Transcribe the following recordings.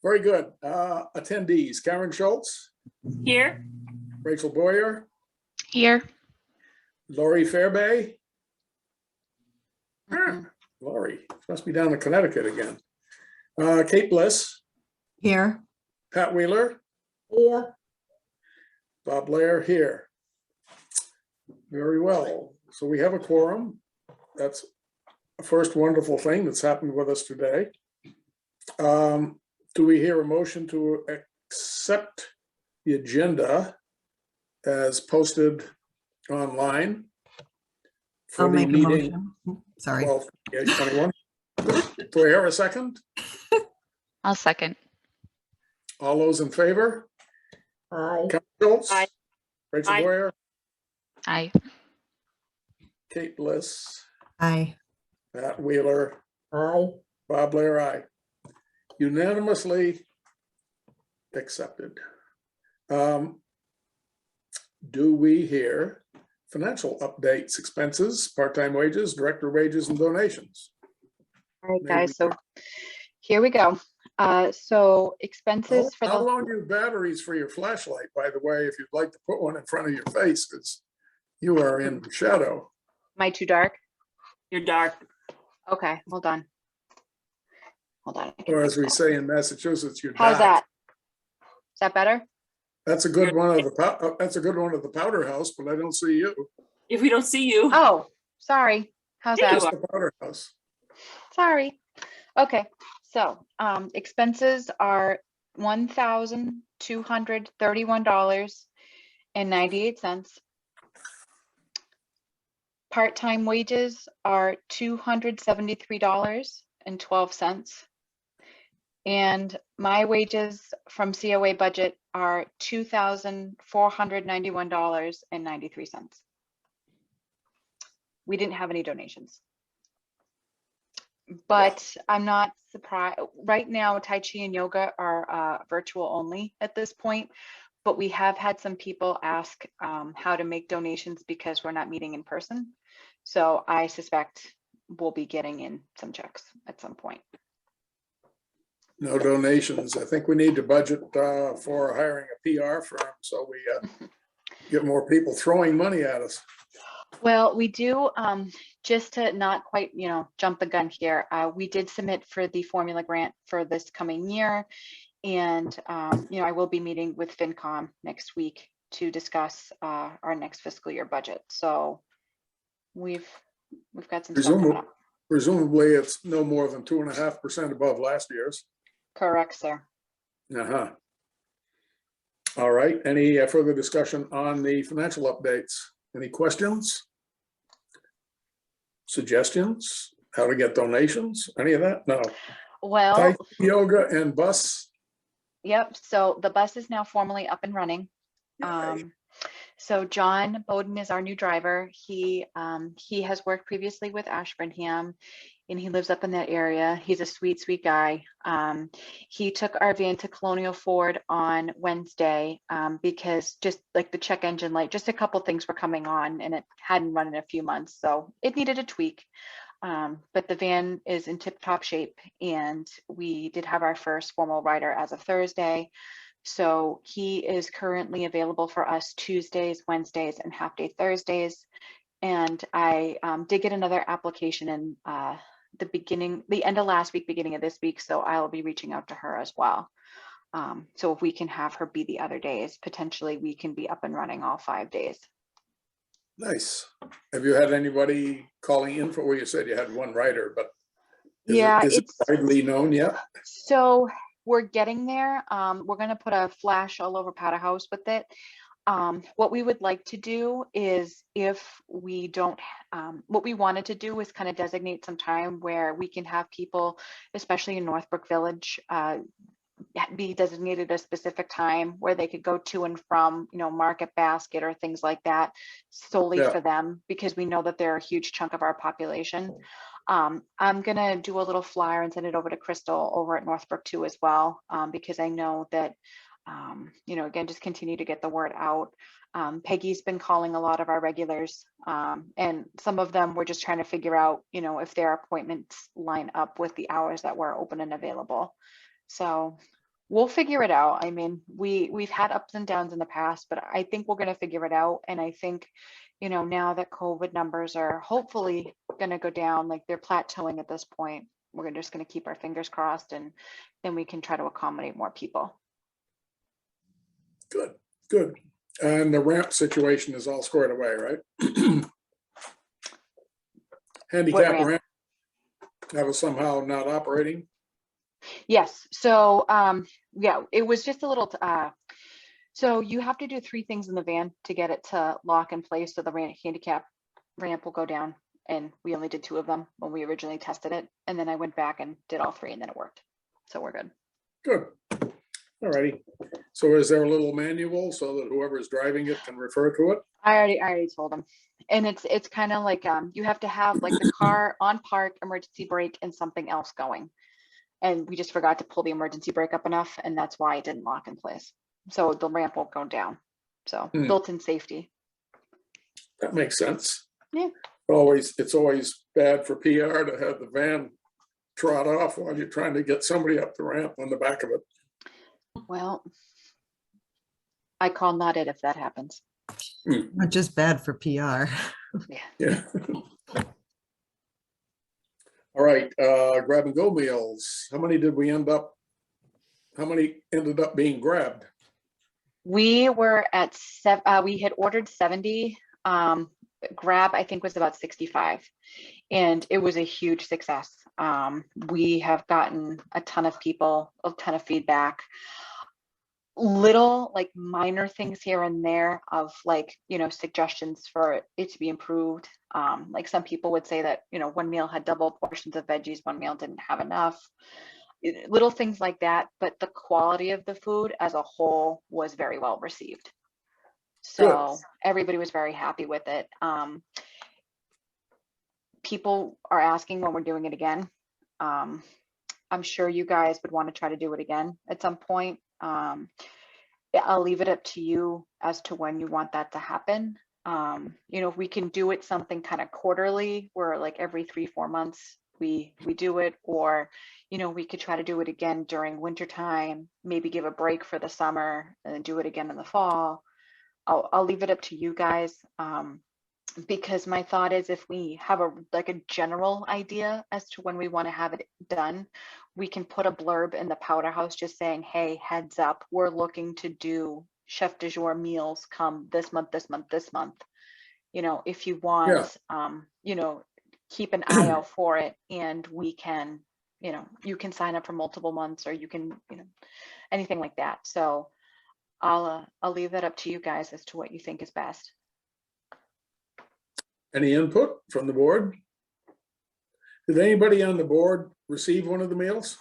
Very good. Attendees, Karen Schultz, Here. Rachel Boyer, Here. Lori Fairbay. Mhm. Lori, must be down in Connecticut again. Kate Bliss, Here. Pat Wheeler, Here. Bob Blair here. Very well. So we have a quorum. That's a first wonderful thing that's happened with us today. Do we hear a motion to accept the agenda as posted online for I'll the make a meeting motion. Sorry. 12/21? Do I hear a second? I'll second. All those in favor? Aye. Karen Schultz? Aye. Rachel Aye. Boyer? Aye. Kate Bliss? Aye. Pat Wheeler? Aye. Bob Blair, aye. Unanimously accepted. Do we hear financial updates, expenses, part-time wages, director wages, and donations? All right, Maybe. guys, so here we go. So expenses for I'll the, loan you batteries for your flashlight, by the way, if you'd like to put one in front of your face, because you are in shadow. am I too dark? You're dark. Okay, hold on. Hold on. Or as we say in Massachusetts, you're How's dark. that? Is that better? That's a good one of the, that's a good one of the Powderhouse, but I don't see you. If we don't see you. Oh, sorry. How's There you that? Just the Powderhouse. Sorry. Okay, so expenses are $1,231.98. Part-time wages are $273.12. And my wages from COA budget are $2,491.93. We didn't have any donations. But I'm not surprised. Right now, Tai Chi and yoga are virtual only at this point. But we have had some people ask how to make donations because we're not meeting in person. So I suspect we'll be getting in some checks at some point. No donations. I think we need to budget for hiring a PR firm so we get more people throwing money at us. Well, we do, just to not quite, jump the gun here, we did submit for the formula grant for this coming year. And, I will be meeting with FinCom next week to discuss our next fiscal year budget. So we've got some stuff coming up. Presumably, it's no more than 2.5% above last year's. Correct, sir. Uh-huh. All right. Any further discussion on the financial updates? Any questions? Suggestions? How to get donations? Any of that? No. Well, Tai Chi, yoga and bus. yep. So the bus is now formally up and running. Yay. So John Bowden is our new driver. He has worked previously with Ashburnham, and he lives up in that area. He's a sweet, sweet guy. He took our van to Colonial Ford on Wednesday because just like the check engine light, just a couple things were coming on, and it hadn't run in a few months, so it needed a tweak. But the van is in tip-top shape, and we did have our first formal rider as of Thursday. So he is currently available for us Tuesdays, Wednesdays, and half-day Thursdays. And I did get another application in the end of last week, beginning of this week. So I'll be reaching out to her as well. So if we can have her be the other days, potentially we can be up and running all 5 days. Nice. Have you had anybody calling in for, well, you said you had one writer, but is it it's widely known yet? so we're getting there. We're going to put a flash all over Powderhouse with it. What we would like to do is, if we don't, what we wanted to do is kind of designate some time where we can have people, especially in Northbrook Village, be designated a specific time where they could go to and from, Market Basket or things like that, solely for them, because we know that they're a huge chunk of our population. I'm gonna do a little flyer and send it over to Crystal over at Northbrook too as well, because I know that, again, just continue to get the word out. Peggy's been calling a lot of our regulars, and some of them we're just trying to figure out, if their appointments line up with the hours that we're open and available. So We'll figure it out. I mean, we've had ups and downs in the past, but I think we're going to figure it out. And I think, now that COVID numbers are hopefully going to go down, like they're plateauing at this point, we're just going to keep our fingers crossed, and then we can try to accommodate more people. Good, good. And the ramp situation is all squared away, right? Handicap ramp? ramp, that was somehow not operating. Yes. So yeah, it was just a little so you have to do 3 things in the van to get it to lock in place so the handicap ramp will go down, and we only did 2 of them when we originally tested it, and then I went back and did all 3 and then it worked, so we're good. Good. All righty. So is there a little manual so that whoever's driving it can refer to it? I already told them, and it's kind of like you have to have like the car on park, emergency brake, and something else going. And we just forgot to pull the emergency brake up enough, and that's why it didn't lock in place. So the ramp won't go down. So built-in safety. That makes sense. Yeah. It's always bad for PR to have the van trot off while you're trying to get somebody up the ramp on the back of it. Well, I call not it if that happens. Not just bad for PR. Yeah. All right, grab and go meals. How many ended up being grabbed? We were at we had ordered 70. Grab, I think, was about 65, and it was a huge success. We have gotten a ton of people, a ton of feedback, little like minor things here and there of like, suggestions for it to be improved. Like some people would say that, one meal had double portions of veggies, one meal didn't have enough. Little things like that, but the quality of the food as a whole was very well received. So everybody was very happy with it. People are asking when we're doing it again. I'm sure you guys would want to try to do it again at some point. I'll leave it up to you as to when you want that to happen. If we can do it something kind of quarterly, where like every 3-4 months we do it, or we could try to do it again during winter time, maybe give a break for the summer and then do it again in the fall. I'll leave it up to you guys, because my thought is if we have a general idea as to when we want to have it done, we can put a blurb in the Powderhouse just saying, hey, heads up, we're looking to do chef du jour meals come this month, this month, this month. If you want, keep an eye out for it, and we can, you can sign up for multiple months, or you can, anything like that. So I'll leave that up to you guys as to what you think is best. Any input from the board? Did anybody on the board receive one of the meals?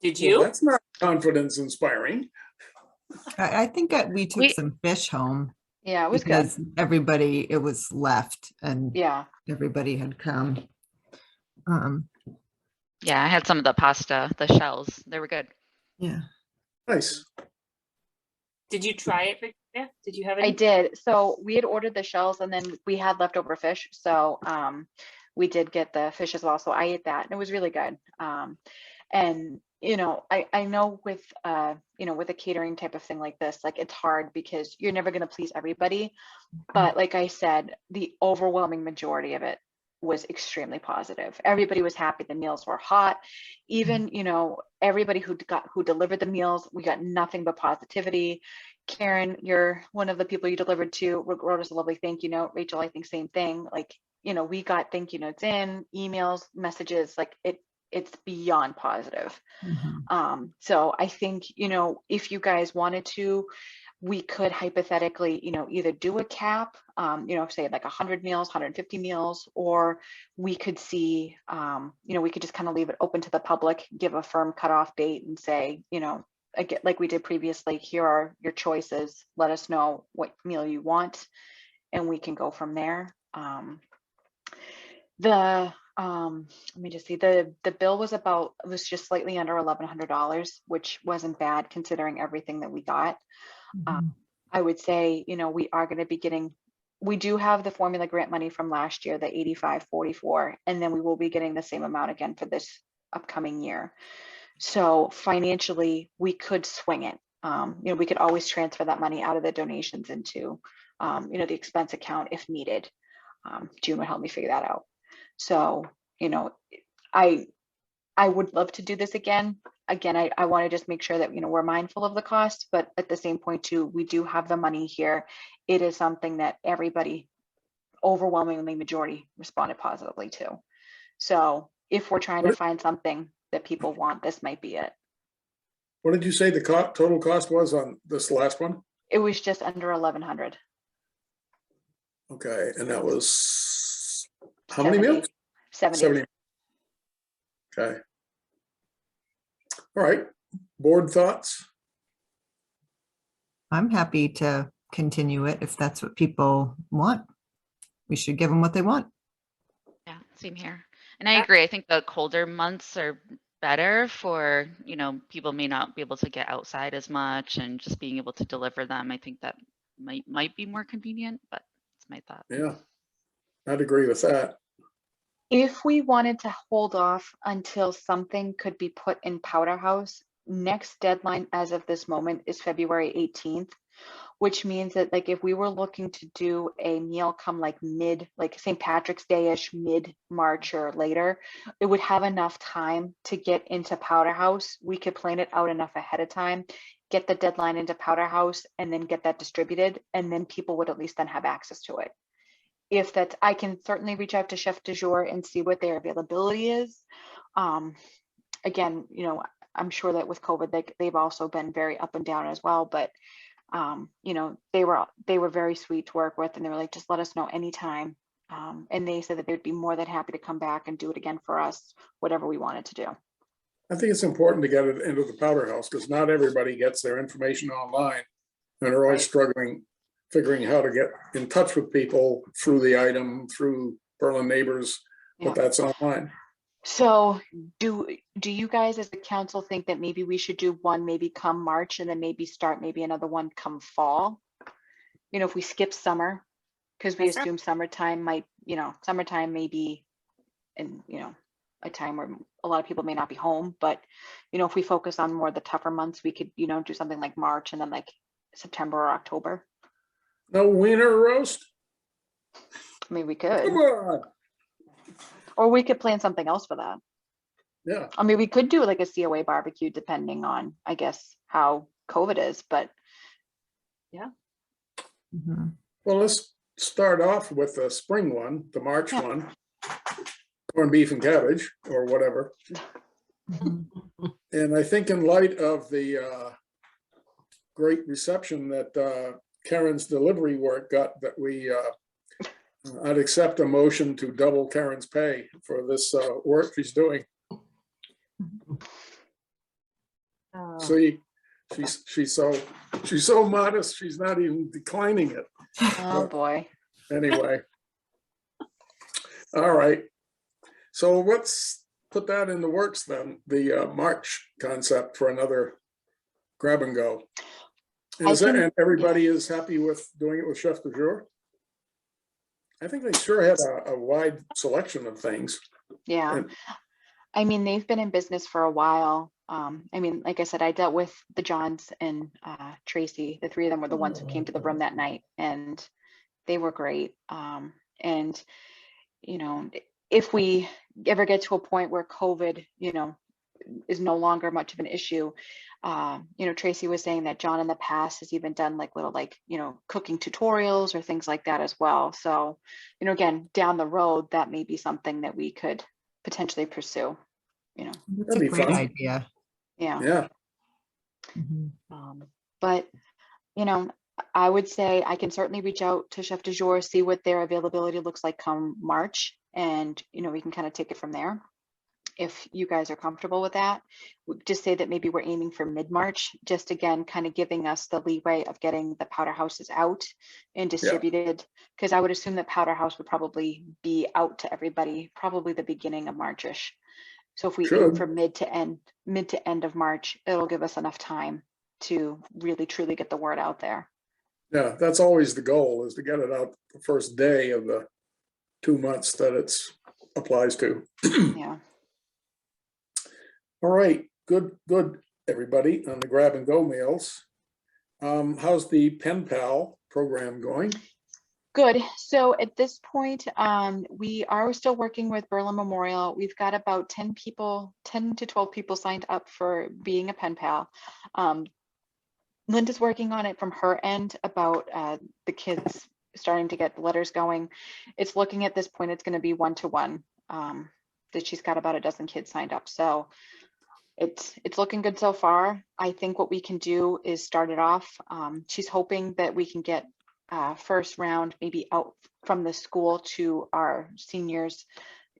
Did you? Well, that's not confidence inspiring. I think that we took We- some fish home. Yeah, it was good. Because it was left and Yeah. everybody had come. Yeah, I had some of the pasta, the shells. They were good. Yeah. Nice. Did you try it, Victoria? Did you have any? I did. So we had ordered the shells, and then we had leftover fish. So we did get the fish as well. So I ate that, and it was really good. And I know with with a catering type of thing like this, like it's hard because you're never going to please everybody. But like I said, the overwhelming majority of it was extremely positive. Everybody was happy. The meals were hot. Even, everybody who delivered the meals, we got nothing but positivity. Karen, you're one of the people you delivered to, wrote us a lovely thank you note. Rachel, I think same thing. Like, we got thank you notes in, emails, messages, like it's beyond positive. So I think, if you guys wanted to, we could hypothetically, either do a cap, say like 100 meals, 150 meals, or we could see, we could just kind of leave it open to the public, give a firm cutoff date and say, again, like we did previously, here are your choices. Let us know what meal you want, and we can go from there. Let me just see, the bill was just slightly under $1,100, which wasn't bad considering everything that we got. I would say, we are going to be getting we do have the formula grant money from last year, the 8544, and then we will be getting the same amount again for this upcoming year. So financially, we could swing it. We could always transfer that money out of the donations into, the expense account if needed. June would help me figure that out. So, I would love to do this again. Again, I want to just make sure that, we're mindful of the cost, but at the same point too, we do have the money here. It is something that everybody, overwhelmingly majority, responded positively to. So if we're trying to find something that people want, this might be it. What did you say the total cost was on this last one? It was just under 1,100. Okay, and that was how many meals? 70. Okay. All right, board thoughts? I'm happy to continue it if that's what people want. We should give them what they want. Yeah, same here. And I agree. I think the colder months are better for, people may not be able to get outside as much, and just being able to deliver them. I think that might be more convenient, but it's my thought. Yeah, I'd agree with that. If we wanted to hold off until something could be put in Powderhouse, next deadline as of this moment is February 18th, which means that like if we were looking to do a meal come like St. Patrick's Day-ish, mid-March or later, it would have enough time to get into Powderhouse. We could plan it out enough ahead of time, get the deadline into Powderhouse, and then get that distributed, and then people would at least then have access to it. If that's, I can certainly reach out to Chef du Jour and see what their availability is. Again, I'm sure that with COVID, they've also been very up and down as well, but they were very sweet to work with, and they were like, just let us know anytime. And they said that they'd be more than happy to come back and do it again for us, whatever we wanted to do. I think it's important to get it into the Powderhouse because not everybody gets their information online, and they're always struggling figuring how to get in touch with people through the item, through Berlin Neighbors, but that's online. So do you guys as a council think that maybe we should do one maybe come March and then maybe start maybe another one come fall? If we skip summer, because we assume summertime might, summertime may be in, a time where a lot of people may not be home, but, if we focus on more of the tougher months, we could, do something like March and then like September or October. No wiener roast? I mean, we could. Come on. Or we could plan something else for that. Yeah. I mean, we could do like a COA barbecue depending on, I guess, how COVID is, but yeah. Mm-hmm. Well, let's start off with the spring one, the March one, corned beef and cabbage or whatever. Mm-hmm. And I think in light of the great reception that Karen's delivery work got, that I'd accept a motion to double Karen's pay for this work she's doing. So she's so modest, she's not even declining it. Oh boy. Anyway. All right. So let's put that in the works then, the March concept for another grab and go. And everybody is happy with doing it with Chef du Jour? I think they sure had a wide selection of things. Yeah. And, I mean, they've been in business for a while. I mean, like I said, I dealt with the Johns and Tracy. The three of them were the ones who came to the room that night, and they were great. And, if we ever get to a point where COVID, is no longer much of an issue, Tracy was saying that John in the past has even done like little, cooking tutorials or things like that as well. So, again, down the road, that may be something that we could potentially pursue, That's That'd a be great fun. idea. yeah. Mhm. But, I would say I can certainly reach out to Chef du Jour, see what their availability looks like come March, and, we can kind of take it from there. If you guys are comfortable with that, just say that maybe we're aiming for mid-March, just again, kind of giving us the leeway of getting the Powderhouses out and distributed. Because I would assume that Powderhouse would probably be out to everybody, probably the beginning of March-ish. So if we aim for mid to end of March, it'll give us enough time to really truly get the word out there. Yeah, that's always the goal, is to get it out the first day of the 2 months that it's applies to. Yeah. All right, good, everybody, on the grab and go meals. How's the Pen Pal program going? Good. So at this point, we are still working with Berlin Memorial. We've got about 10 people, 10 to 12 people signed up for being a pen pal. Linda's working on it from her end about the kids starting to get the letters going. It's looking at this point, it's going to be 1-to-1. That she's got about a dozen kids signed up. So it's looking good so far. I think what we can do is start it off. She's hoping that we can get first round maybe out from the school to our seniors,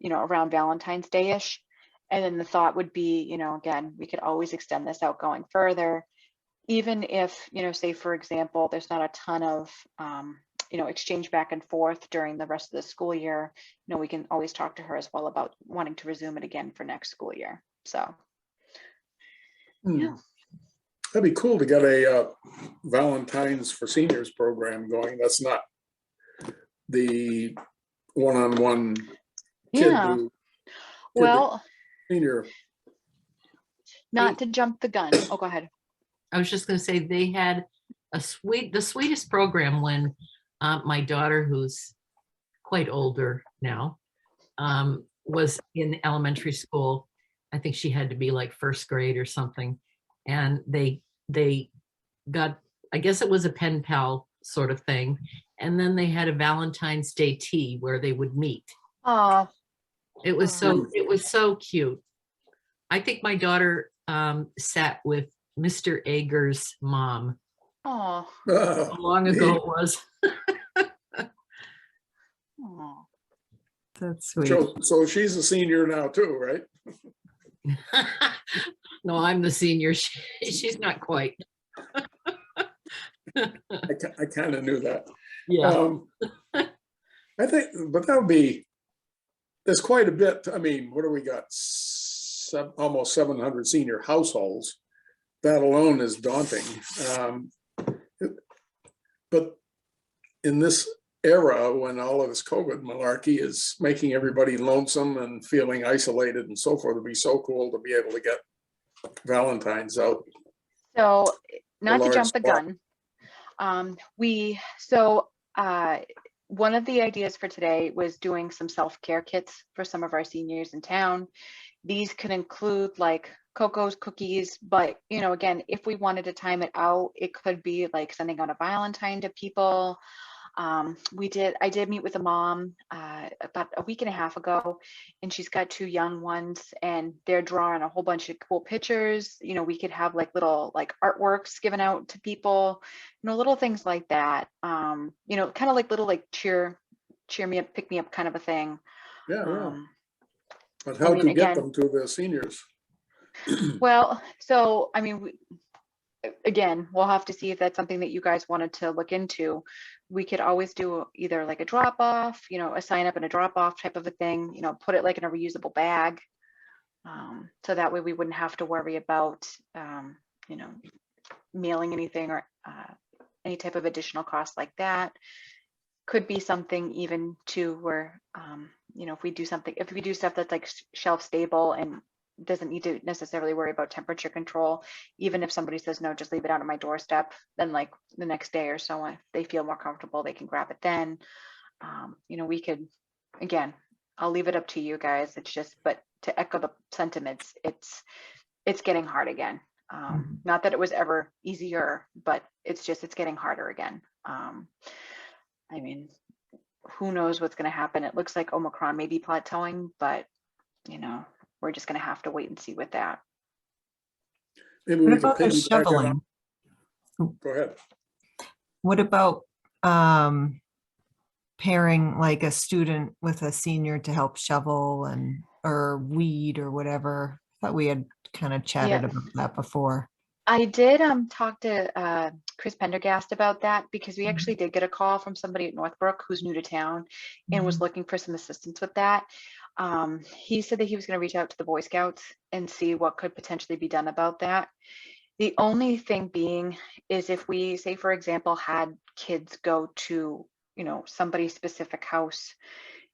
around Valentine's Day-ish. And then the thought would be, again, we could always extend this out going further. Even if, say, for example, there's not a ton of, exchange back and forth during the rest of the school year, we can always talk to her as well about wanting to resume it again for next school year. So, yeah. That'd be cool to get a Valentines for Seniors program going. That's not the one-on-one kid Yeah. to Well, senior. not to jump the gun. Oh, go ahead. I was just going to say they had the sweetest program when my daughter, who's quite older now, was in elementary school. I think she had to be like first grade or something. And they got, I guess it was a pen pal sort of thing. And then they had a Valentine's Day tea where they would meet. Oh, It was so cute. I think my daughter sat with Mr. Ager's mom. oh, How long ago it was. oh. That's sweet. So she's a senior now too, right? No, I'm the senior. She's not quite. I kind of knew that. Yeah. I think, but that would be, there's quite a bit. I mean, what do we got? Almost 700 senior households. That alone is daunting. But in this era, when all of this COVID malarkey is making everybody lonesome and feeling isolated and so forth, it'd be so cool to be able to get Valentine's out. So, not to large jump the spot. gun, one of the ideas for today was doing some self-care kits for some of our seniors in town. These could include like Coco's, cookies, but again, if we wanted to time it out, it could be like sending out a Valentine to people. I did meet with a mom about a week and a half ago, and she's got 2 young ones, and they're drawing a whole bunch of cool pictures. We could have like little like artworks given out to people, little things like that. Kind of like little like cheer me up, pick me up kind of a thing. Yeah. But how to get them to the seniors? Well, so I mean, again, we'll have to see if that's something that you guys wanted to look into. We could always do either like a drop off, a sign up and a drop off type of a thing, put it like in a reusable bag. So that way we wouldn't have to worry about, mailing anything or any type of additional cost like that. Could be something even to where, if we do stuff that's like shelf stable and doesn't need to necessarily worry about temperature control, even if somebody says no, just leave it out on my doorstep, then like the next day or so, if they feel more comfortable, they can grab it then. We could, again, I'll leave it up to you guys. It's just, but to echo the sentiments, it's getting hard again. Not that it was ever easier, but it's getting harder again. I mean, who knows what's going to happen? It looks like Omicron may be plateauing, but we're just going to have to wait and see with that. Maybe What we could about the piggyback it on- shoveling? Go ahead. What about pairing like a student with a senior to help shovel or weed or whatever? I thought we had kind of chatted about that before. I did talk to Chris Pendergast about that, because we actually did get a call from somebody at Northbrook who's new to town and was looking for some assistance with that. He said that he was going to reach out to the Boy Scouts and see what could potentially be done about that. The only thing being is if we, say, for example, had kids go to, somebody's specific house,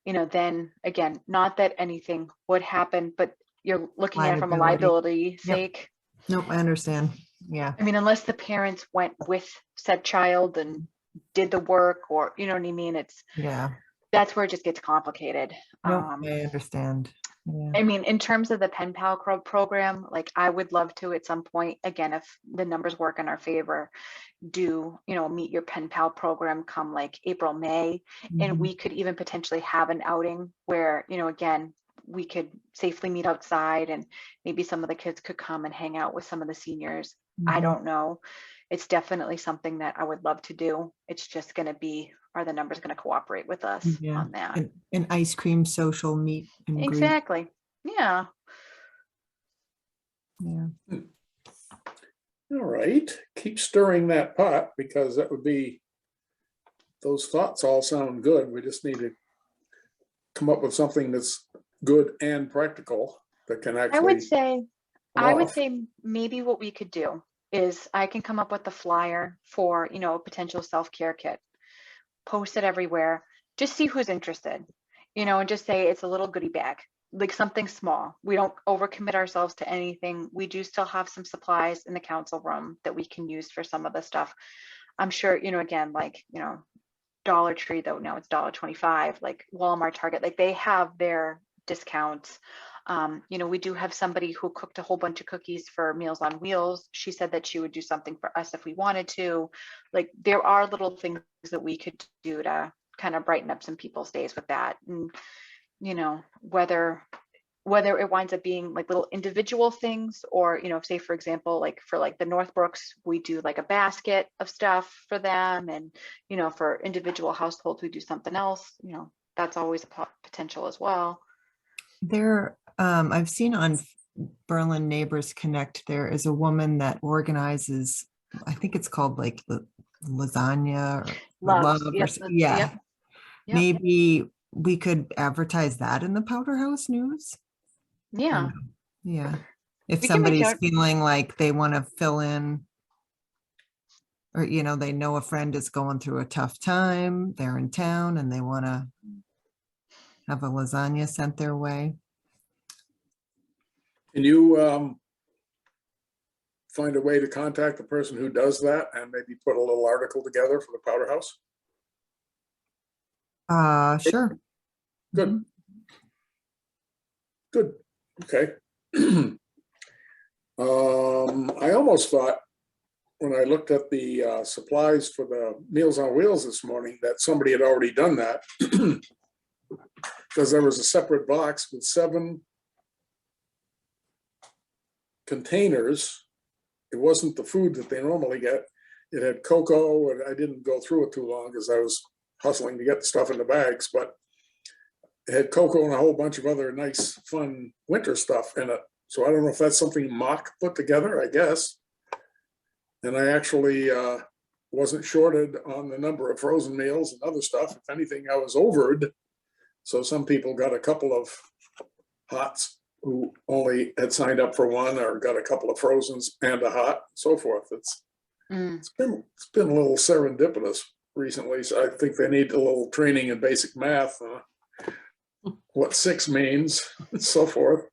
then again, not that anything would happen, but you're looking at it from a liability sake. Nope, I understand. Yeah. I mean, unless the parents went with said child and did the work, or, you know what I mean? That's where it just gets complicated. Nope, I understand. Yeah. I mean, in terms of the Pen Pal program, like I would love to at some point, again, if the numbers work in our favor, do, meet your Pen Pal program come like April, May, and we could even potentially have an outing where, again, we could safely meet outside and maybe some of the kids could come and hang out with some of the seniors. I don't know. It's definitely something that I would love to do. It's just going to be, are the numbers going to cooperate with us on that? An ice cream social meet and greet. Exactly. Yeah. Yeah. All right, keep stirring that pot, because that would be, those thoughts all sound good. We just need to come up with something that's good and practical that can actually. I would say maybe what we could do is I can come up with a flyer for, a potential self-care kit, post it everywhere, just see who's interested, and just say it's a little goodie bag, like something small. We don't overcommit ourselves to anything. We do still have some supplies in the council room that we can use for some of the stuff. I'm sure, again, like, Dollar Tree, though now it's $1.25, like Walmart, Target, like they have their discounts. We do have somebody who cooked a whole bunch of cookies for Meals on Wheels. She said that she would do something for us if we wanted to. Like there are little things that we could do to kind of brighten up some people's days with that. And, whether it winds up being like little individual things, or, say for example, like for like the Northbrooks, we do like a basket of stuff for them. And, for individual households, we do something else, that's always a potential as well. I've seen on Berlin Neighbors Connect, there is a woman that organizes, I think it's called like lasagna or love. Yep. Maybe we could advertise that in the Powderhouse News. Yeah. Yeah. If somebody's feeling like they want to fill in, or, they know a friend is going through a tough time, they're in town and they want to have a lasagna sent their way. Can you find a way to contact the person who does that and maybe put a little article together for the Powderhouse? Sure. Good. Good. Okay. I almost thought when I looked at the supplies for the Meals on Wheels this morning that somebody had already done that, because there was a separate box with 7 containers. It wasn't the food that they normally get. It had cocoa, and I didn't go through it too long because I was hustling to get the stuff in the bags, but it had cocoa and a whole bunch of other nice, fun winter stuff in it. So I don't know if that's something Mock put together, I guess. And I actually wasn't shorted on the number of frozen meals and other stuff. If anything, I was overed. So some people got a couple of hots who only had signed up for one, or got a couple of frozens and a hot, so forth. It's been a little serendipitous recently. So I think they need a little training in basic math, what 6 means, and so forth.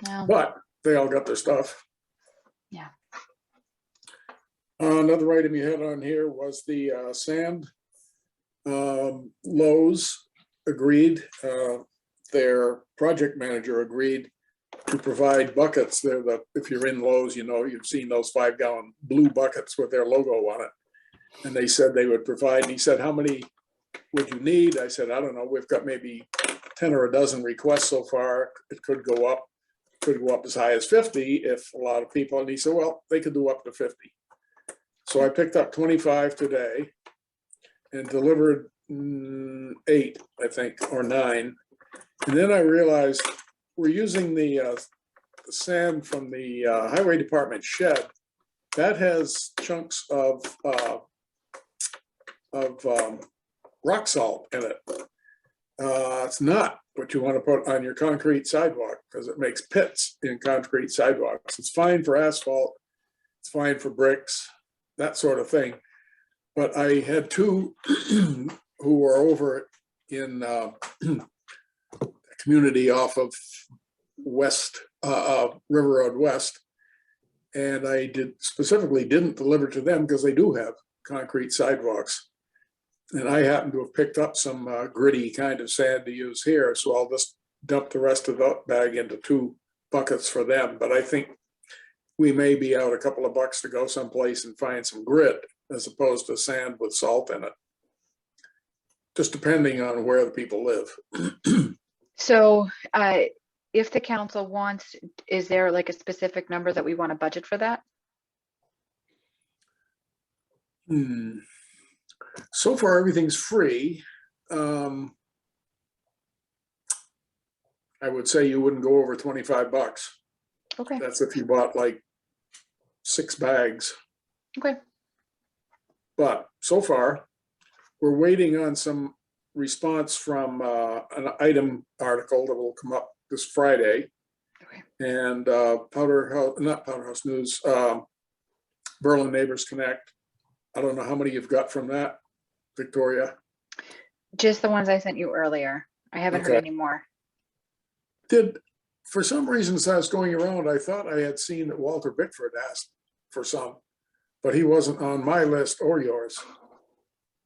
Yeah. But they all got their stuff. Yeah. Another item you had on here was the sand. Lowe's agreed, their project manager agreed to provide buckets. They're if you're in Lowe's, you've seen those 5-gallon blue buckets with their logo on it. And they said they would provide, and he said, how many would you need? I said, I don't know. We've got maybe 10 or a dozen requests so far. It could go up as high as 50 if a lot of people. And he said, well, they could do up to 50. So I picked up 25 today and delivered 8, I think, or 9. And then I realized we're using the sand from the highway department shed. That has chunks of rock salt in it. It's not what you want to put on your concrete sidewalk because it makes pits in concrete sidewalks. It's fine for asphalt. It's fine for bricks, that sort of thing. but I had two who were over in community off of River Road West. And I specifically didn't deliver to them because they do have concrete sidewalks. And I happen to have picked up some gritty kind of sand to use here. So I'll just dump the rest of the bag into 2 buckets for them. But I think we may be out a couple of bucks to go someplace and find some grit as opposed to sand with salt in it. Just depending on where the people live. So if the council wants, is there like a specific number that we want to budget for that? So far, everything's free. I would say you wouldn't go over 25 bucks. Okay. That's if you bought like 6 bags. Okay. But so far, we're waiting on some response from an item article that will come up this Friday. Okay. And not Powderhouse News, Berlin Neighbors Connect. I don't know how many you've got from that, Victoria. Just the ones I sent you earlier. I haven't heard Okay. any more. For some reason, as I was going around, I thought I had seen that Walter Bickford asked for some, but he wasn't on my list or yours.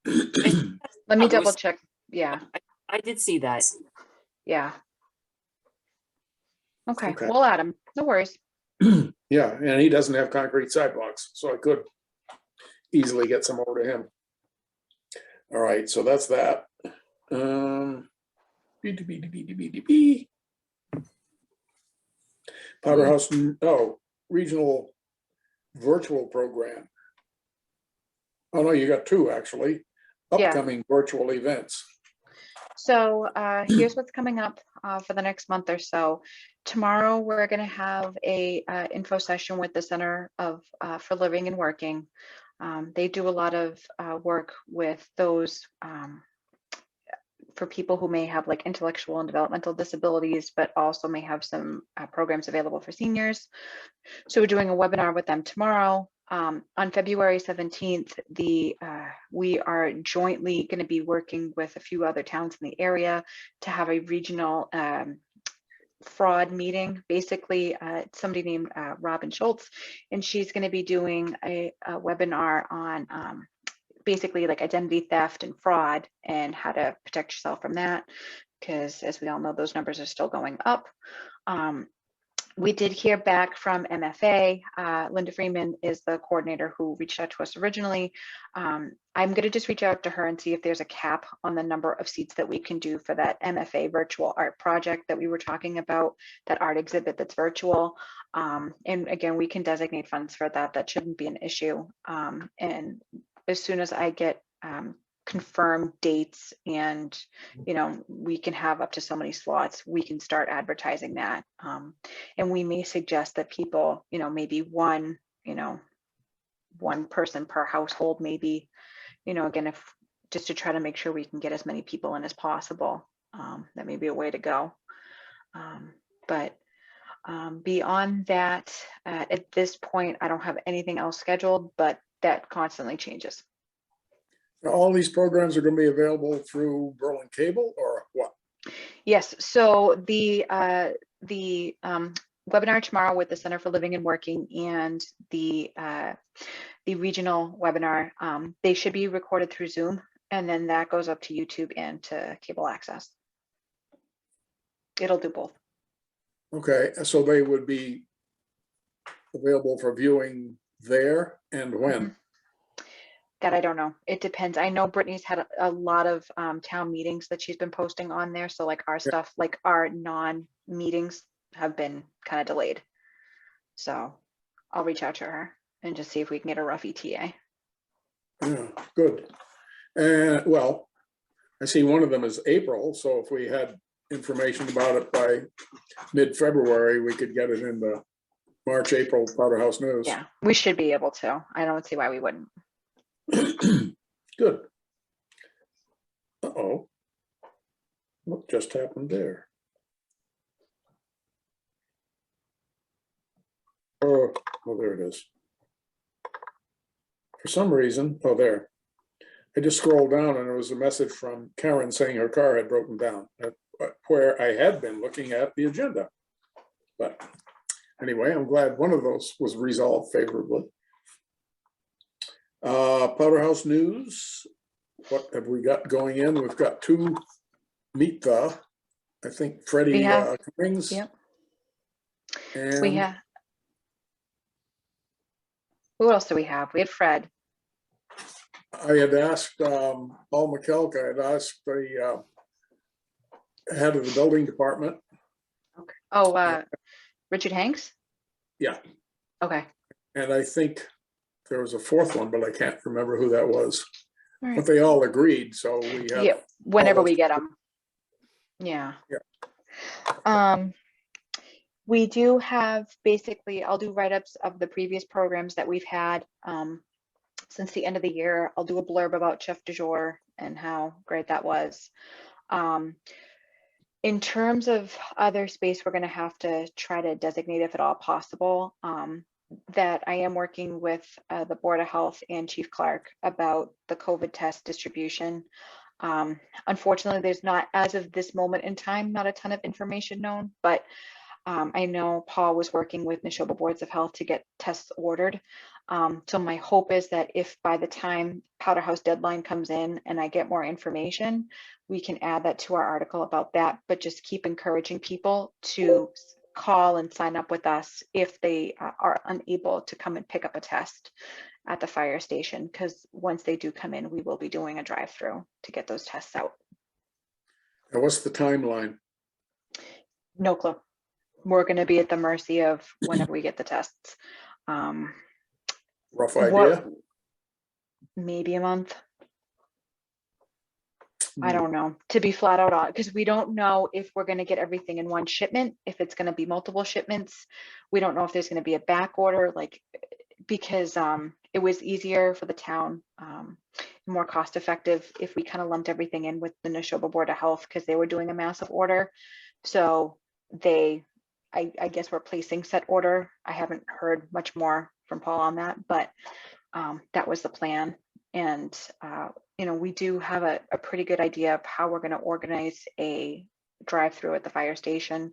Let me double check. Yeah. I did see that. Yeah. Okay. Okay. We'll add him. No worries. Yeah, and he doesn't have concrete sidewalks, so I could easily get some over to him. All right, so that's that. Powderhouse, regional virtual program. Oh no, you got 2 actually. Yeah. Upcoming virtual events. So here's what's coming up for the next month or so. Tomorrow, we're going to have a info session with the Center for Living and Working. They do a lot of work with those for people who may have like intellectual and developmental disabilities, but also may have some programs available for seniors. So we're doing a webinar with them tomorrow. On February 17th, we are jointly going to be working with a few other towns in the area to have a regional fraud meeting. Basically, somebody named Robin Schultz, and she's going to be doing a webinar on basically like identity theft and fraud and how to protect yourself from that, because as we all know, those numbers are still going up. We did hear back from MFA. Linda Freeman is the coordinator who reached out to us originally. I'm going to just reach out to her and see if there's a cap on the number of seats that we can do for that MFA virtual art project that we were talking about, that art exhibit that's virtual. And again, we can designate funds for that. That shouldn't be an issue. And as soon as I get confirmed dates and we can have up to so many slots, we can start advertising that. And we may suggest that people, maybe one person per household, maybe, again, if just to try to make sure we can get as many people in as possible. That may be a way to go. But beyond that, at this point, I don't have anything else scheduled, but that constantly changes. All these programs are going to be available through Berlin Cable or what? Yes. So the webinar tomorrow with the Center for Living and Working and the regional webinar, they should be recorded through Zoom, and then that goes up to YouTube and to cable access. It'll do both. Okay, so they would be available for viewing there and when? Mm-hmm. That I don't know. It depends. I know Brittany's had a lot of town meetings that she's been posting on there. So like our stuff, like our non-meetings have been kind of delayed. So I'll reach out to her and just see if we can get a rough ETA. Yeah, good. And well, I see one of them is April. So if we had information about it by mid-February, we could get it in the March, April Powderhouse News. Yeah, we should be able to. I don't see why we wouldn't. Good. Uh-oh. What just happened there? Oh, there it is. For some reason, oh, there. I just scrolled down and there was a message from Karen saying her car had broken down where I had been looking at the agenda. But anyway, I'm glad one of those was resolved favorably. Powderhouse news. What have we got going in? We've got two meet the, I think Freddie Cummings. Yep. And We have. Who else do we have? We had Fred. I had asked Paul McKelk, I had asked the head of the building department. Okay. Oh, Richard Hanks? Yeah. Okay. And I think there was a fourth one, but I can't remember who that was. All right. But they all agreed, so we have. Yeah, whenever all we those- get them. Yeah. Yeah. We do have basically, I'll do write-ups of the previous programs that we've had since the end of the year. I'll do a blurb about Chef du Jour and how great that was. In terms of other space, we're going to have to try to designate, if at all possible, that I am working with the Board of Health and Chief Clark about the COVID test distribution. Unfortunately, there's not, as of this moment in time, not a ton of information known, but I know Paul was working with Neshoba Boards of Health to get tests ordered. So my hope is that if by the time Powderhouse deadline comes in and I get more information, we can add that to our article about that, but just keep encouraging people to call and sign up with us if they are unable to come and pick up a test at the fire station, because once they do come in, we will be doing a drive-through to get those tests out. And what's the timeline? No clue. We're going to be at the mercy of whenever we get the tests. Rough idea? Maybe a month. I don't know, to be flat out on, because we don't know if we're going to get everything in one shipment, if it's going to be multiple shipments. We don't know if there's going to be a back order, like, because it was easier for the town, more cost effective if we kind of lumped everything in with the Neshoba Board of Health, because they were doing a massive order. So I guess we're placing set order. I haven't heard much more from Paul on that, but that was the plan. And you know, we do have a pretty good idea of how we're going to organize a drive-through at the fire station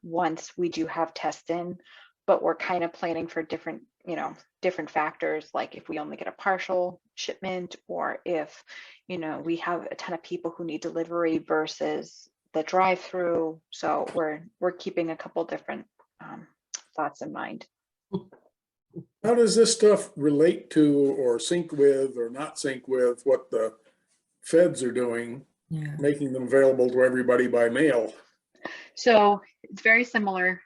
once we do have tests in, but we're kind of planning for different, you know, different factors, like if we only get a partial shipment, or if, you know, we have a ton of people who need delivery versus the drive-through. So we're keeping a couple different thoughts in mind. How does this stuff relate to or sync with or not sync with what the feds are doing, making them available to everybody by mail? So it's very similar.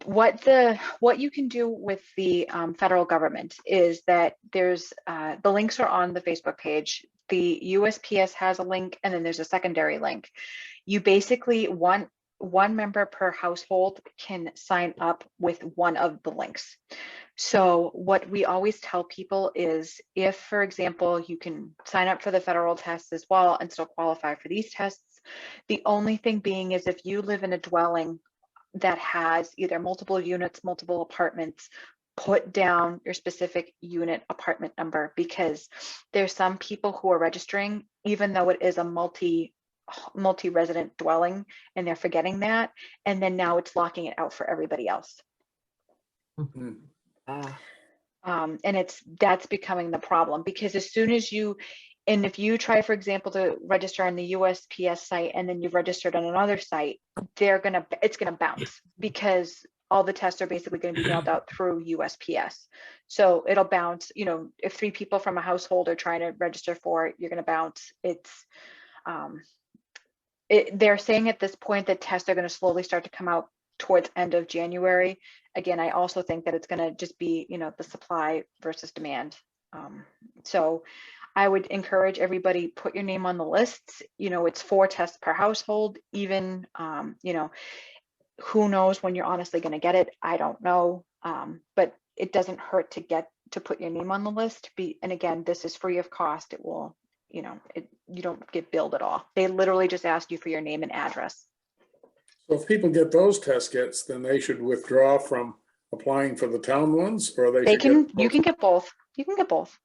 What you can do with the federal government is that there's the links are on the Facebook page. The USPS has a link, and then there's a secondary link. You basically one member per household can sign up with one of the links. So what we always tell people is, if, for example, you can sign up for the federal tests as well and still qualify for these tests, the only thing being is if you live in a dwelling that has either multiple units, multiple apartments, put down your specific unit apartment number, because there's some people who are registering, even though it is a multi-resident dwelling, and they're forgetting that, and then now it's locking it out for everybody else. Mm-hmm. And that's becoming the problem, because as soon as if you try, for example, to register on the USPS site and then you've registered on another site, it's gonna bounce, because all the tests are basically going to be mailed out through USPS. So it'll bounce. You know, if 3 people from a household are trying to register for it, you're going to bounce. They're saying at this point that tests are going to slowly start to come out towards end of January. Again, I also think that it's going to just be, you know, the supply versus demand. So I would encourage everybody, put your name on the lists. You know, it's 4 tests per household. Even, you know, who knows when you're honestly going to get it? I don't know. But it doesn't hurt to put your name on the list. And again, this is free of cost. It will, you know, you don't get billed at all. They literally just ask you for your name and address. So if people get those test kits, then they should withdraw from applying for the town ones, or you can get both. You can get both.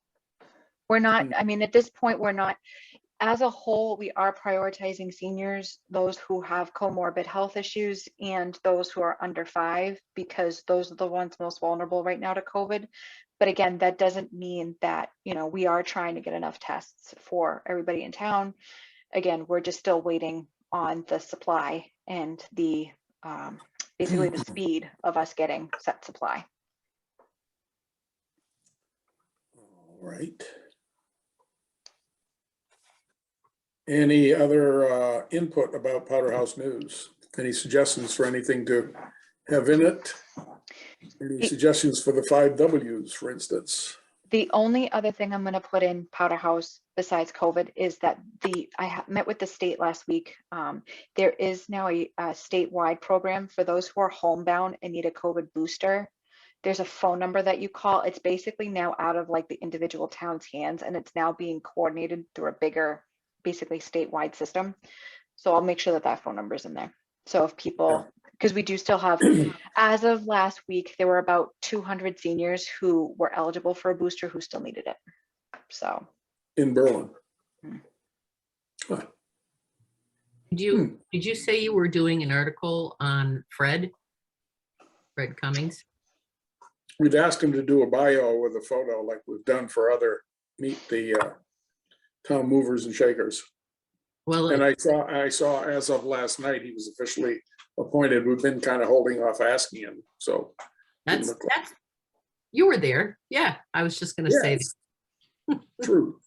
We're not, I mean, at this point, we're not, as a whole, we are prioritizing seniors, those who have comorbid health issues and those who are under 5, because those are the ones most vulnerable right now to COVID. But again, that doesn't mean that, you know, we are trying to get enough tests for everybody in town. Again, we're just still waiting on the supply and the basically the speed of us getting set supply. All right. Any other input about Powderhouse News? Any suggestions for anything to have in it? Any suggestions for the 5 Ws, for instance? The only other thing I'm going to put in Powderhouse besides COVID is that I met with the state last week. There is now a statewide program for those who are homebound and need a COVID booster. There's a phone number that you call. It's basically now out of like the individual town's hands, and it's now being coordinated through a bigger, basically statewide system. So I'll make sure that that phone number is in there. So if people, because we do still have, as of last week, there were about 200 seniors who were eligible for a booster who still needed it. So In Berlin. Huh. Did you say you were doing an article on Fred Cummings? We'd asked him to do a bio with a photo like we've done for other Meet the Town Movers and Shakers. Well, And I saw as of last night, he was officially appointed. We've been kind of holding off asking him, so. that's you were there. Yeah, I was just going to say. True.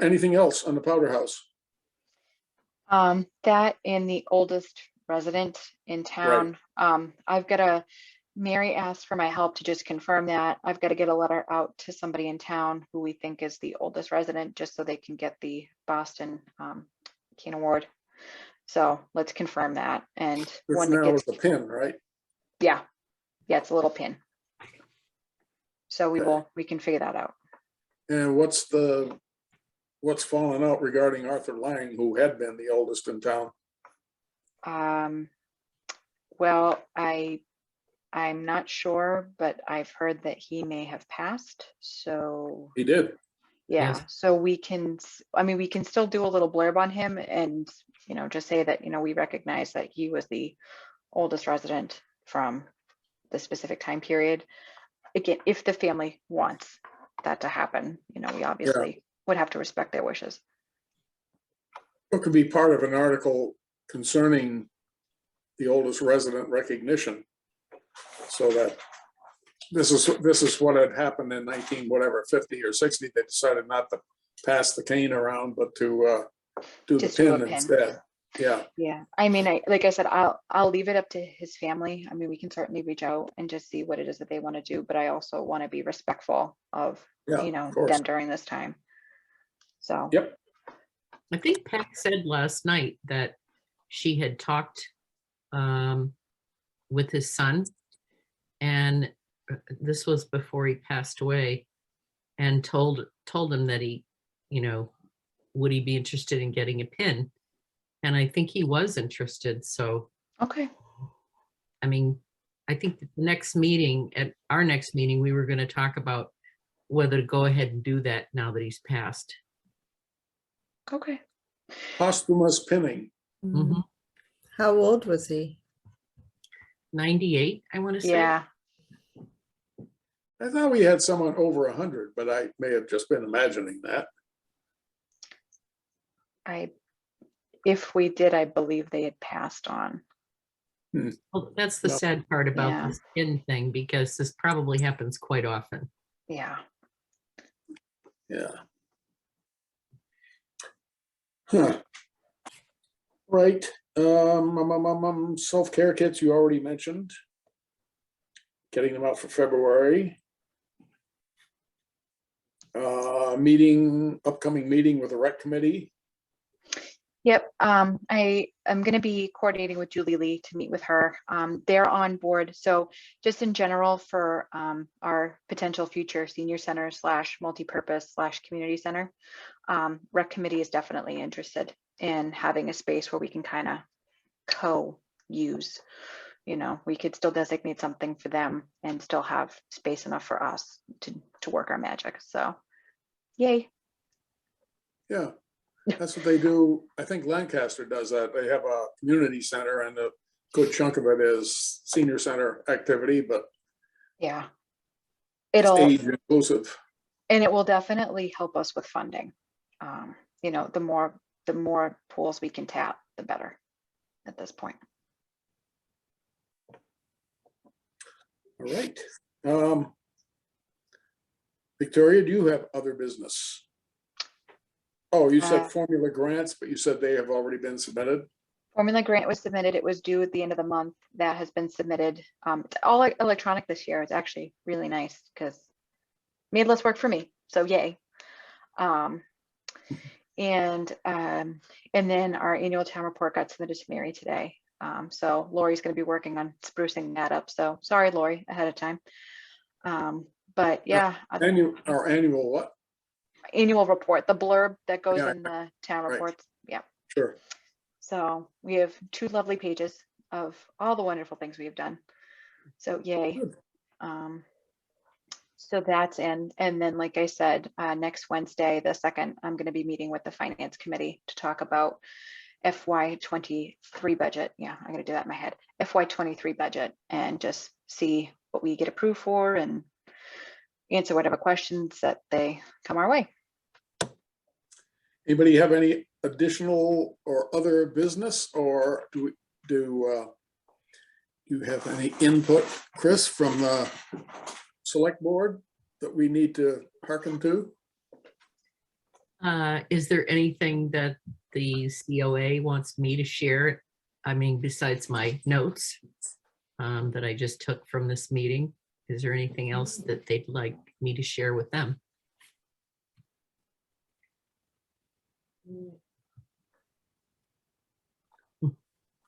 Anything else on the Powderhouse? that and the oldest resident in town. I've got Mary asked for my help to just confirm that. I've got to get a letter out to somebody in town who we think is the oldest resident, just so they can get the Boston Keen Award. So let's confirm that. And This when it now gets, is the pin, right? yeah, it's a little pin. So we can figure that out. And what's fallen out regarding Arthur Lang, who had been the oldest in town? Well, I'm not sure, but I've heard that he may have passed. So He did. yeah, Yes. so we can still do a little blurb on him and, just say that, we recognize that he was the oldest resident from the specific time period. Again, if the family wants that to happen, we obviously would have to respect their wishes. It could be part of an article concerning the oldest resident recognition. So that this is what had happened in 50 or 60. They decided not to pass the cane around, but to do Just the do a pin pin. instead. Yeah. Yeah, like I said, I'll leave it up to his family. I mean, we can certainly reach out and just see what it is that they want to do, but I also want to be respectful of, Of course. them during this time. So. Yep. I think Pat said last night that she had talked with his son, and this was before he passed away, and told him that he, would he be interested in getting a pin? And I think he was interested. So, Okay. I mean, I think at our next meeting, we were going to talk about whether to go ahead and do that now that he's passed. Okay. Posthumous pinning. Mhm. How old was he? 98, I want to say. Yeah. I thought we had someone over 100, but I may have just been imagining that. If we did, I believe they had passed on. Well, that's the No. sad part about Yeah. this pin thing, because this probably happens quite often. Yeah. Yeah. Huh. Right. Self-care kits you already mentioned. Getting them out for February. Upcoming meeting with the rec committee. Yep. I'm going to be coordinating with Julie Lee to meet with her. They're on board. So just in general for our potential future senior center / multi-purpose / community center, rec committee is definitely interested in having a space where we can kind of co-use, you know, we could still designate something for them and still have space enough for us to work our magic. So, yay. Yeah, that's what they do. I think Lancaster does that. They have a community center and a good chunk of it is senior center activity, but Yeah. it's It'll, age inclusive. and it will definitely help us with funding. You know, the more pools we can tap, the better at this point. All right. Victoria, do you have other business? Oh, you said formula grants, but you said they have already been submitted. Formula grant was submitted. It was due at the end of the month. That has been submitted. It's all electronic this year. It's actually really nice because made less work for me. So yay. And then our annual town report got submitted to Mary today. So Lori's going to be working on sprucing that up. So sorry, Lori, ahead of time. But yeah, Our annual what? annual report, the blurb that goes Yeah, in the town right. reports. Yeah. Sure. So we have 2 lovely pages of all the wonderful things we have done. So yay. Good. So that's in. And then, like I said, next Wednesday, the 2nd, I'm going to be meeting with the finance committee to talk about FY23 budget. Yeah, I'm going to do that in my head. FY23 budget and just see what we get approved for and answer whatever questions that they come our way. Anybody have any additional or other business, or do you have any input, Chris, from the select board that we need to hearken to? Is there anything that the COA wants me to share? I mean, besides my notes that I just took from this meeting, is there anything else that they'd like me to share with them?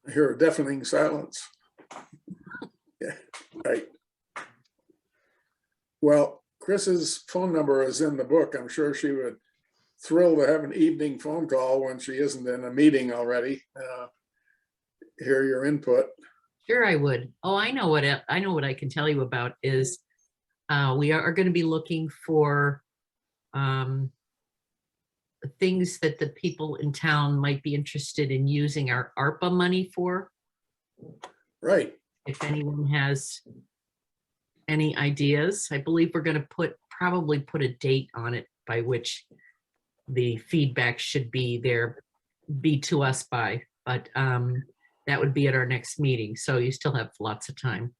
I hear a deafening silence. Yeah, right. Well, Chris's phone number is in the book. I'm sure she would thrill to have an evening phone call when she isn't in a meeting already. Hear your input. Sure, I would. Oh, I know what I can tell you about is we are going to be looking for things that the people in town might be interested in using our ARPA money for. Right. If anyone has any ideas, I believe we're going to probably put a date on it by which the feedback should be to us by, but that would be at our next meeting. So you still have lots of time.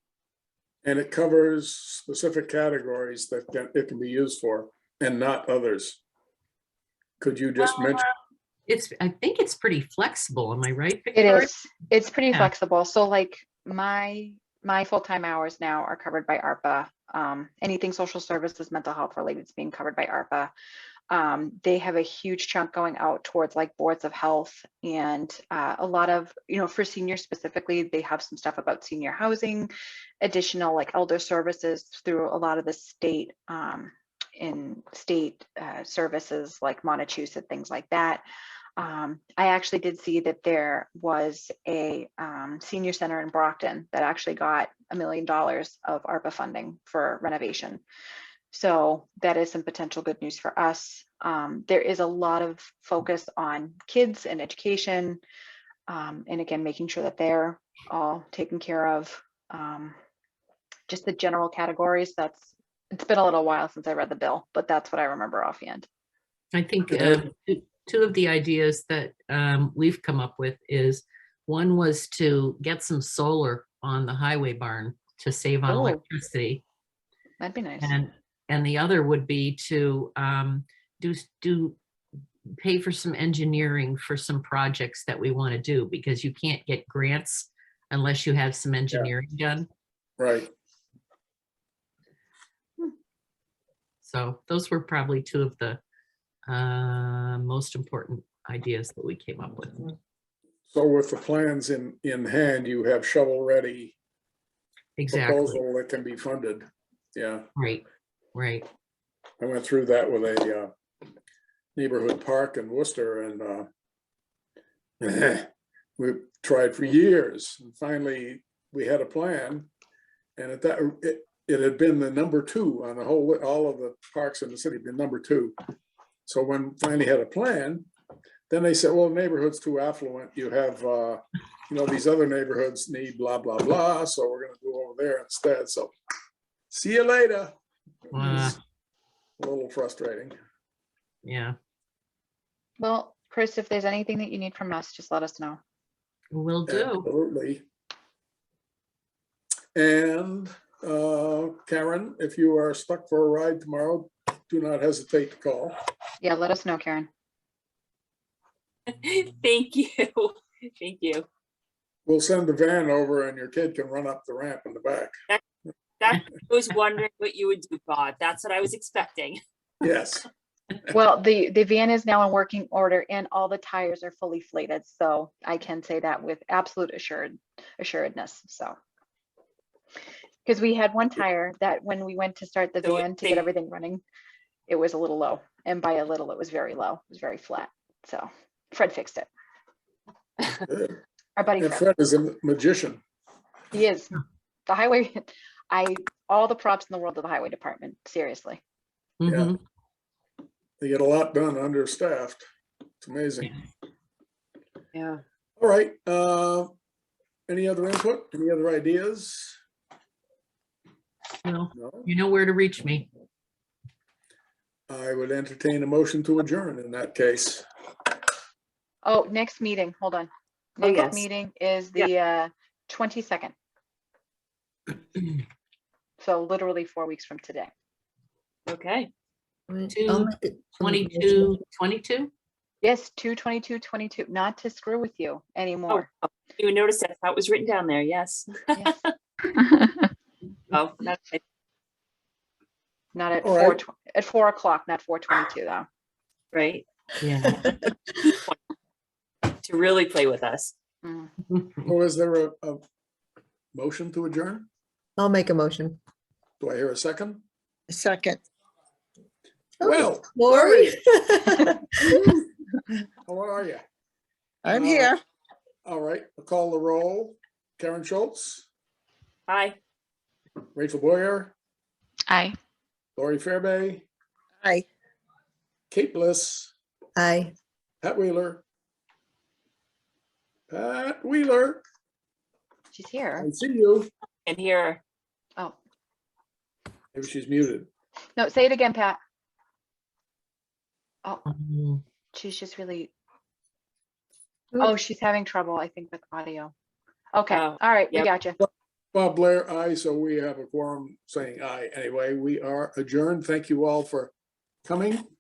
And it covers specific categories that it can be used for and not others. Could you just mention? I think it's pretty flexible. Am I right, It Victoria? is. It's pretty Yeah. flexible. So like my full-time hours now are covered by ARPA. Anything social services, mental health related is being covered by ARPA. They have a huge chunk going out towards like boards of health and a lot of, you know, for seniors specifically, they have some stuff about senior housing, additional like elder services through a lot of the state services like Montechusett, things like that. I actually did see that there was a senior center in Brockton that actually got $1 million of ARPA funding for renovation. So that is some potential good news for us. There is a lot of focus on kids and education. And again, making sure that they're all taken care of. Just the general categories. It's been a little while since I read the bill, but that's what I remember offhand. I think two of the ideas that we've come up with is one was to get some solar on the highway barn to save on electricity. That'd be nice. And the other would be to pay for some engineering for some projects that we want to do, because you can't get grants unless you have some engineering done. Right. So those were probably two of the most important ideas that we came up with. So with the plans in hand, you have shovel-ready Exactly. proposal that can be funded. Yeah. Right. Right. I went through that with a neighborhood park in Worcester, and we tried for years, and finally we had a plan, and at that, it had been the number 2 on the whole, all of the parks in the city, been number 2. So when finally had a plan, then they said, well, the neighborhood's too affluent. You have, these other neighborhoods need blah, blah, blah. So we're going to go over there instead. So see you later. It was a little frustrating. Yeah, Well, Chris, if there's anything that you need from us, just let us know. will do. Absolutely. And Karen, if you are stuck for a ride tomorrow, do not hesitate to call. Yeah, let us know, Karen. Thank you. Thank you. We'll send the van over and your kid can run up the ramp in the back. I was wondering what you would do, Bob. That's what I was expecting. Yes. Well, the van is now in working order and all the tires are fully flated. So I can say that with absolute assuredness. So, because we had one tire that when we went to start the So van to get everything running, it was a little low. And by a little, it was very low. It was very flat. So Fred fixed it. Good. Our buddy And Fred. Fred is a magician. He is. The highway, all the props in the world of the highway department, seriously. Mhm. They get a lot done understaffed. It's amazing. Yeah. All right. Any other input? Any other ideas? Well, No. you know where to reach me. I would entertain a motion to adjourn in that case. Oh, next meeting, hold on. Oh, Next yes. meeting is the 22nd. So literally 4 weeks from today. Okay. 22. Yes, 2/22/22, not to screw with you anymore. Oh, you noticed that that was written down there. Yes. Yes, Oh, that's it. not at All right. at 4 o'clock, not 4:22 though. Right. Yeah. To really play with us. Mm. Or is there a motion to adjourn? I'll make a motion. Do I hear a second? Second. Well, Lori. how are you? I'm here. All right, I'll call the roll. Karen Schultz, Hi. Rachel Boyer, Aye. Lori Fairbay, Hi. Kate Bliss, Aye. Pat Wheeler. Pat Wheeler, She's here. I see you. And here. Oh, Maybe she's muted. no, say it again, Pat. Oh, Mm, she's just really, oh, she's having trouble, I think, with audio. Okay, Oh, all right, we yep. got you. Bob Blair, aye, so we have a quorum saying aye. Anyway, we are adjourned. Thank you all for coming.